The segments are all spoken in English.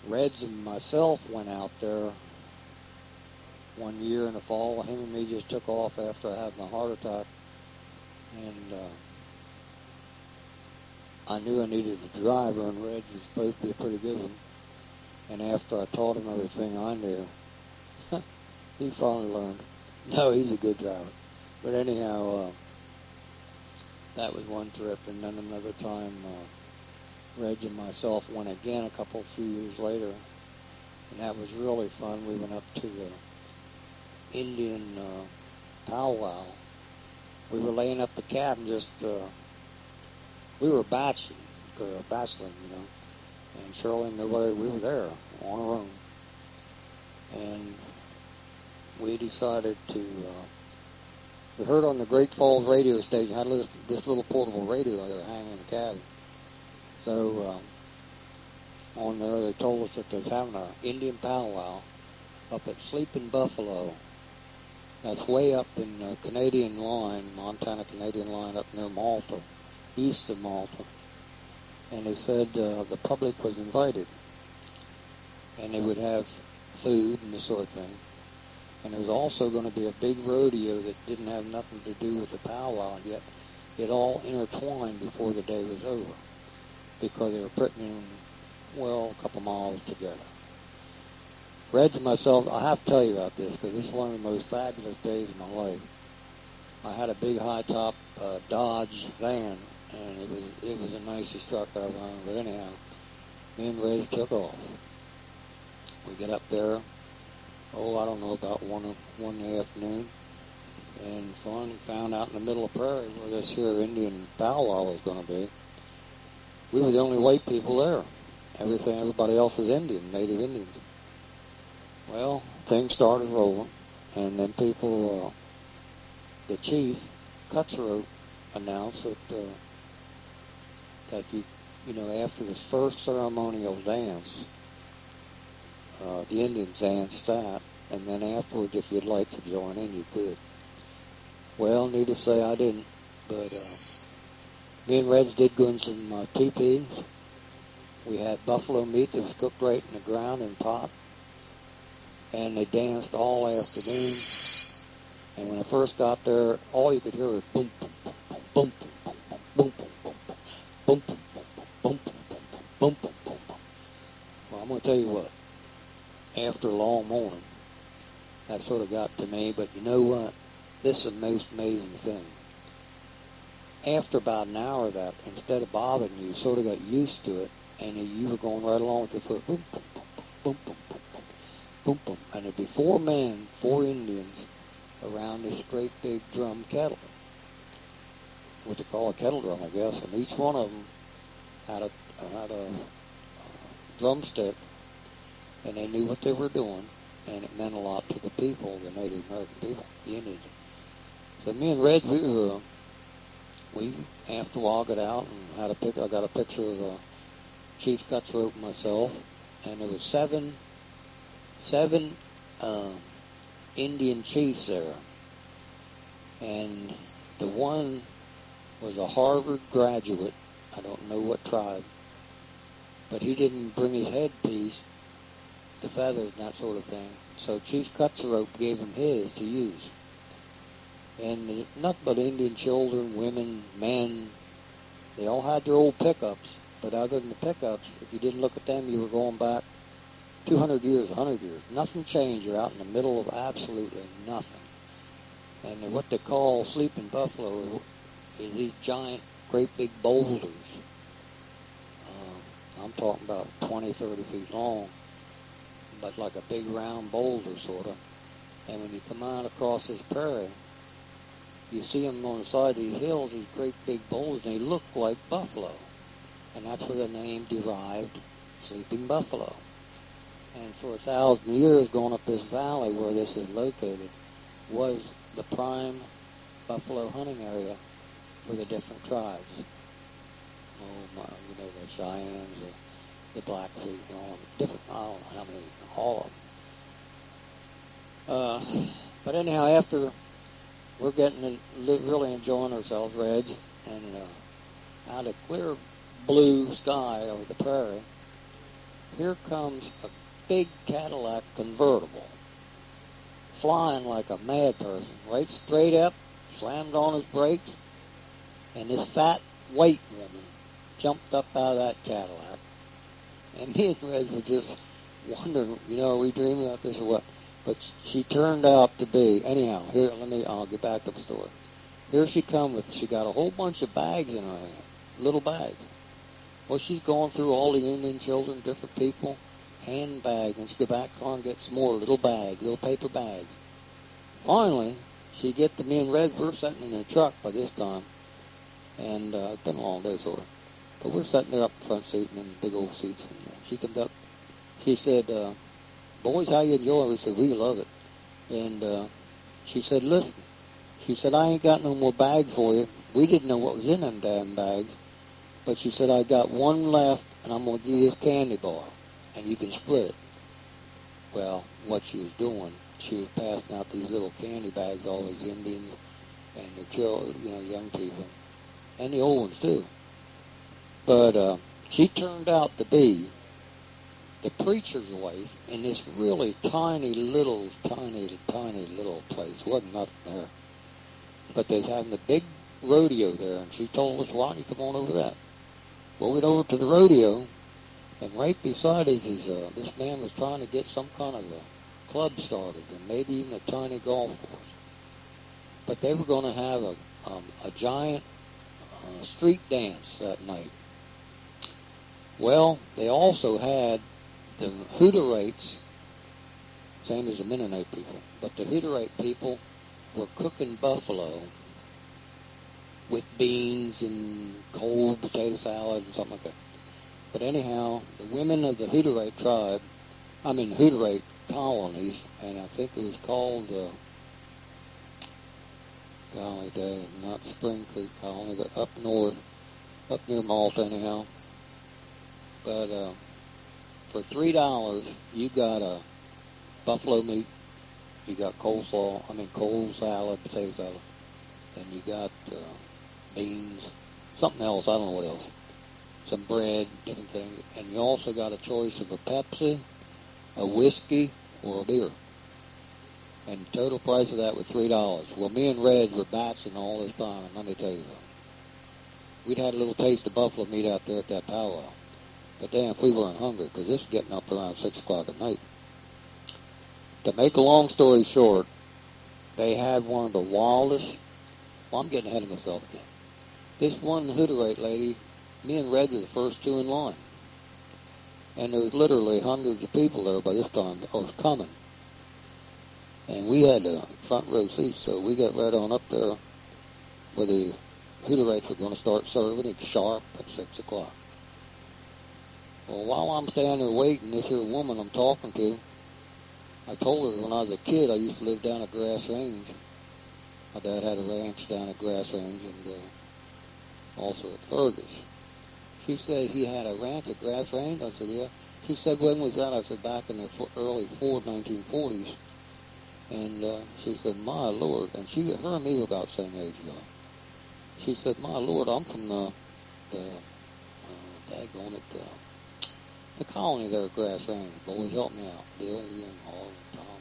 Reds and myself went out there one year in the fall. Him and me just took off after I had my heart attack, and I knew I needed a driver, and Reds was supposed to be a pretty good one. And after I taught him everything I knew, he finally learned. No, he's a good driver. But anyhow, that was one trip, and then another time, Reg and myself went again a few years later, and that was really fun. We went up to the Indian powwow. We were laying up the cabin, we were bacheloring, and Shirley and nobody, we were there on our own. And we decided to, we heard on the Great Falls radio station, had this little portable radio there hanging in the cabin. So on there they told us that they was having an Indian powwow up at Sleeping Buffalo. That's way up in the Canadian line, Montana-Canadian line up near Malta, east of Malta. And they said the public was invited, and they would have food and this sort of thing. And there was also going to be a big rodeo that didn't have nothing to do with the powwow, and yet it all intertwined before the day was over, because they were putting in, well, a couple miles together. Reg and myself, I have to tell you about this, because this is one of the most fabulous days of my life. I had a big high-top Dodge van, and it was the nicest truck I ever owned. But anyhow, me and Reg took off. We get up there, I don't know, about 1 in the afternoon, and finally found out in the middle of the prairie where this here Indian powwow was going to be. We were the only white people there. Everybody else was Indian, native Indians. Well, things started rolling, and then people, the chief, Cutthroat, announced that after this first ceremonial dance, the Indians danced that, and then afterwards, if you'd like to join in, you could. Well, needless to say, I didn't, but me and Reds did go in some teepees. We had buffalo meat that was cooked right in the ground in pot, and they danced all afternoon. And when I first got there, all you could hear was boom, boom, boom, boom, boom, boom, boom, boom, boom, boom, boom, boom, boom, boom, boom, boom. Well, I'm going to tell you what. After a long morning, that sort of got to me. But you know what? This is the most amazing thing. After about an hour of that, instead of bothering you, you sort of got used to it, and you were going right along with your foot. Boom, boom, boom, boom, boom, boom, boom, boom, boom. And there'd be 4 men, 4 Indians, around this great big drum kettle, what they call a kettle drum, I guess, and each one of them had a drumstick, and they knew what they were doing, and it meant a lot to the people, the Native American people, the Indians. So me and Red, we after a while got out and I got a picture of Chief Cutthroat and myself, and there was seven Indian chiefs there, and the one was a Harvard graduate. I don't know what tribe, but he didn't bring his headpiece, the feathers and that sort of thing. So Chief Cutthroat gave him his to use. And nothing but Indian children, women, men, they all had their old pickups, but other than the pickups, if you didn't look at them, you were going back 200 years, 100 years. Nothing changed. You're out in the middle of absolutely nothing. And what they call Sleeping Buffalo is these giant, great big boulders. I'm talking about 20, 30 feet long, but like a big round boulder sort of. And when you come out across this prairie, you see them on the side of these hills, these great big boulders, and they look like buffalo. And that's where the name derived, Sleeping Buffalo. And for 1,000 years, going up this valley where this is located was the prime buffalo hunting area for the different tribes. The Cheyennes, the Blackfeet, different, I don't know how many, all of them. But anyhow, after we're getting to really enjoying ourselves, Reg, and out of clear blue sky over the prairie, here comes a big Cadillac convertible, flying like a mad person, right straight up, slammed on his brakes, and this fat white woman jumped up out of that Cadillac. And me and Reg were just wondering, are we dreaming about this or what? But she turned out to be, anyhow, I'll get back to the story. Here she she got a whole bunch of bags in her hand, little bags. Well, she's going through all the Indian children, different people, handbag, and she go back on and get some more little bags, little paper bags. Finally, she get to me and Red, we're sitting in the truck by this time, and it's been a long day, sort of. But we're sitting there up in the front seat and in big old seats, and she comes up, she said, boys, how you enjoy it? We said, we love it. And she said, listen, she said, I ain't got no more bags for you. We didn't know what was in them damn bags. But she said, I got one left, and I'm going to give you this candy bar, and you can split it. Well, what she was doing, she was passing out these little candy bags, all these Indians and the children, young people, and the old ones too. But she turned out to be the preacher's wife in this really tiny little place. Wasn't nothing there. But they was having a big rodeo there, and she told us, why don't you come on over that? Well, we went over to the rodeo, and right beside it is this man was trying to get some kind of a club started, and maybe even a tiny golf course. But they were going to have a giant street dance that night. Well, they also had the Hutterites, same as the Mennonite people, but the Hutterite people were cooking buffalo with beans and cold potato salad and something like that. But anyhow, the women of the Hutterite Hutterite colonies, and I think it was called, golly day, not Spring Creek Colony, but up north, up near Malta anyhow. But for $3, you got a buffalo meat, you got cold salad, potato salad, and you got beans, something else, I don't know what else, some bread, different things, and you also got a choice of a Pepsi, a whiskey, or a beer. And the total price of that was $3. Well, me and Reg were batching all this time, and let me tell you something. We'd had a little taste of buffalo meat out there at that powwow. But damn, if we weren't hungry, because this is getting up around 6 o'clock at night. To make a long story short, they had one of the wildest, I'm getting ahead of myself again. This one Hutterite lady, me and Reg were the first two in line. And there was literally hundreds of people there by this time that was coming. And we had a front row seat, so we got right on up there where the Hutterites were going to start serving it sharp at 6 o'clock. Well, while I'm standing there waiting, this here woman I'm talking to, I told her when I was a kid I used to live down at Grass Range. My dad had a ranch down at Grass Range and also at Fergus. She said he had a ranch at Grass Range. I said, yeah. She said, when was that? I said, back in the early 1940s. And she said, my Lord. And her and me were about the same age ago. She said, my Lord, I'm from the colony there at Grass Range. Boys, help me out. Bill, you and all the Tom.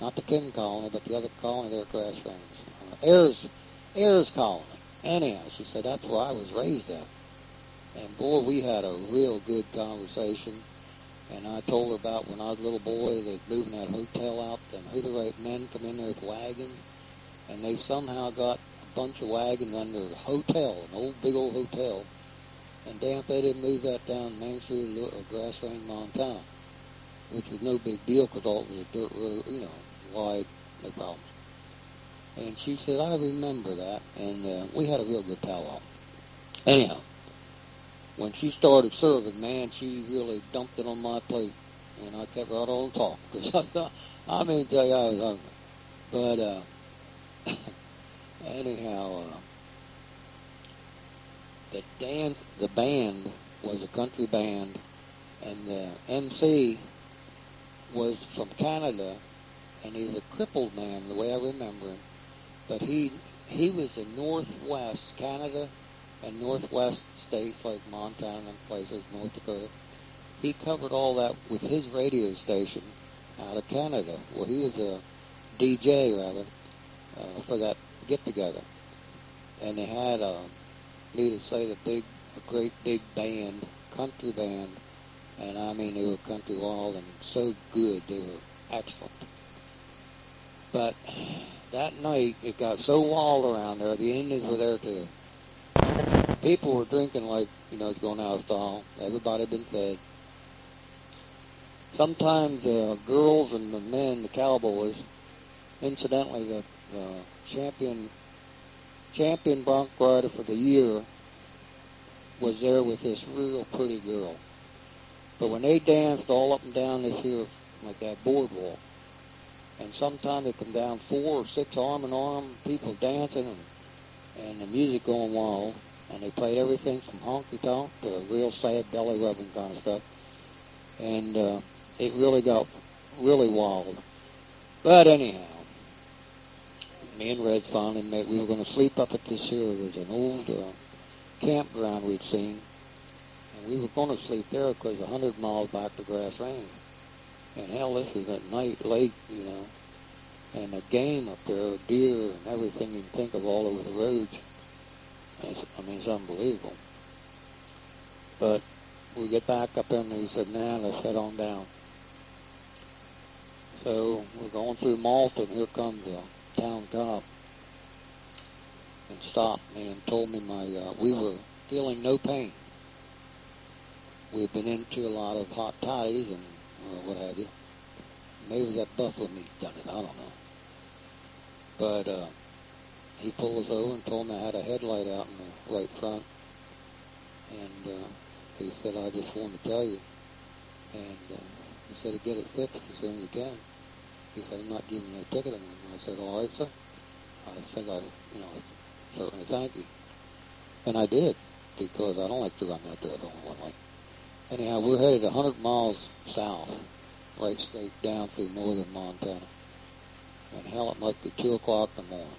Not the King colony, but the other colony there at Grass Range. Ayers colony. Anyhow, she said, that's where I was raised at. And boy, we had a real good conversation. And I told her about when I was a little boy, they was moving that hotel out, and Hutterite men come in there with wagons, and they somehow got a bunch of wagons under a hotel, an old, big old hotel, and damn if they didn't move that down Main Street of Grass Range, Montana, which was no big deal because all it was a dirt road, wide, no problems. And she said, I remember that, and we had a real good powwow. Anyhow, when she started serving, man, she really dumped it on my plate, and I kept right on talking, because I mean, tell you, I was hungry. But, anyhow, the band was a country band, and the MC was from Canada, and he was a crippled man, the way I remember him, but he was in Northwest Canada and Northwest states like Montana and places, North Dakota. he covered all that with his radio station out of Canada. Well, he was a DJ, rather, for that get-together. And they had, needless to say, a great big band, country band. And I mean, they were country wild and so good. They were excellent. But that night, it got so wild around there, the Indians were there too. People were drinking like, it's going out of style. Everybody had been fed. Sometimes the girls and the men, the cowboys, incidentally, the champion bronc rider for the year was there with this real pretty girl. But when they danced all up and down this here, like that boardwalk, and sometimes they come down 4 or 6 arm in arm, people dancing and the music going wild, and they played everything from honky-tonk to real sad belly-rubbing kind of stuff, and it really got really wild. But anyhow, me and Reds finally met. We were going to sleep up at this here. It was an old campground we'd seen, and we were going to sleep there because 100 miles back to Grass Range. And hell, this was at night, late, and the game up there, deer and everything you can think of all over the roads. It's unbelievable. But we get back up there and he said, "Man, let's head on down." So we're going through Malta, and here comes the town cop and stopped me and told me we were feeling no pain. We'd been into a lot of hot toddies and what have you. Maybe that buffalo meat done it, I don't know. But he pulled us over and told me I had a headlight out in the right front. And he said, "I just wanted to tell you." And he said, "Get it fixed as soon as you can." He said, "I'm not giving you a ticket." And I said, "All right, sir." I said, certainly thank you. And I did, because I don't like to run that dirt on one way. Anyhow, we're headed 100 miles south, right straight down through northern Montana. And hell, it must be 2 o'clock in the morning.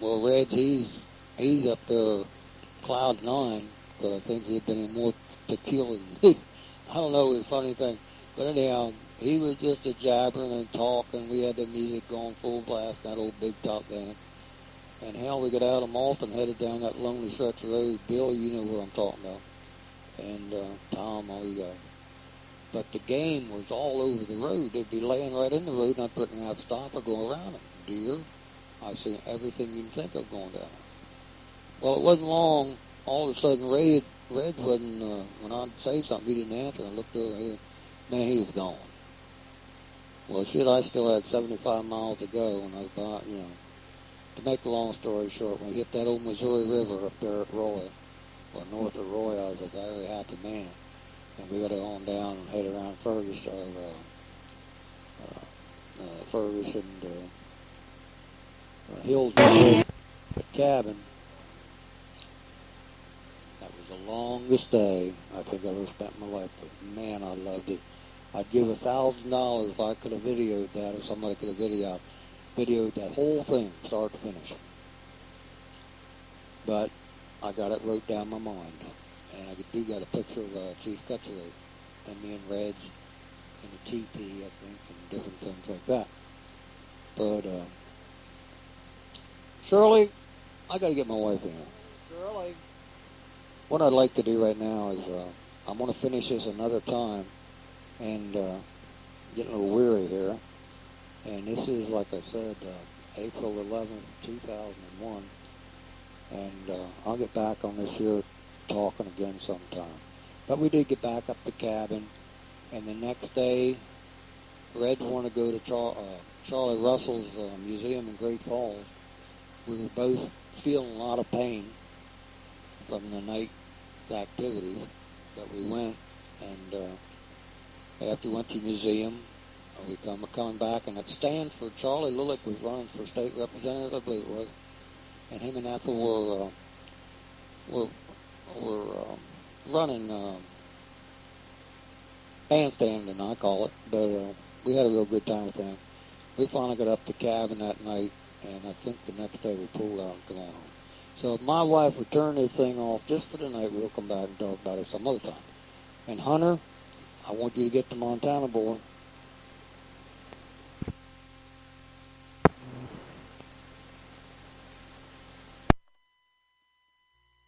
Well, Reds, he's up there, cloud 9, but I think he'd been in more tequila than me. I don't know, it was a funny thing. But anyhow, he was just a jabbering and talking. We had the music going full blast, that old big top band. And hell, we got out of Malta and headed down that lonely stretch of road. Bill, you know what I'm talking about. And Tom, all you guys. But the game was all over the road. They'd be laying right in the road, and I couldn't have to stop or go around them. Deer, I've seen everything you can think of going down. Well, it wasn't long. All of a sudden, Reds wasn't, when I'd say something, he didn't answer. I looked over here. Man, he was gone. Well, I still had 75 miles to go, and I was about, to make a long story short, when we hit that old Missouri River up there at Roy, or north of Roy, I was a very happy man. And we got on down and head around Fergus, Fergus and Hills cabin. That was the longest day I think I ever spent in my life. But man, I loved it. I'd give $1,000 if I could have videoed that, or somebody could have videoed that whole thing, start to finish. But I got it wrote down in my mind. And I do got a picture of Chief Cutler and me and Reds and the TP, I think, and different things like that. But, Shirley, I got to get my wife in here. Shirley. What I'd like to do right now is I'm going to finish this another time and getting a little weary here. And this is, like I said, April 11th, 2001. And I'll get back on this here talking again sometime. But we did get back up the cabin, and the next day, Reds wanted to go to Charlie Russell's museum in Great Falls. We were both feeling a lot of pain from the night's activities, but we went, and after we went to the museum, we coming back, and at Stanford, Charlie Lillick was running for state representative, I believe it was, and him and Ethel were running bandstanding, I call it, but we had a real good time with them. We finally got up to the cabin that night, and I think the next day we pulled out and come on home. So if my wife would turn this thing off just for the night, we'll come back and talk about it some other time. And Hunter, I want you to get to Montana, boy.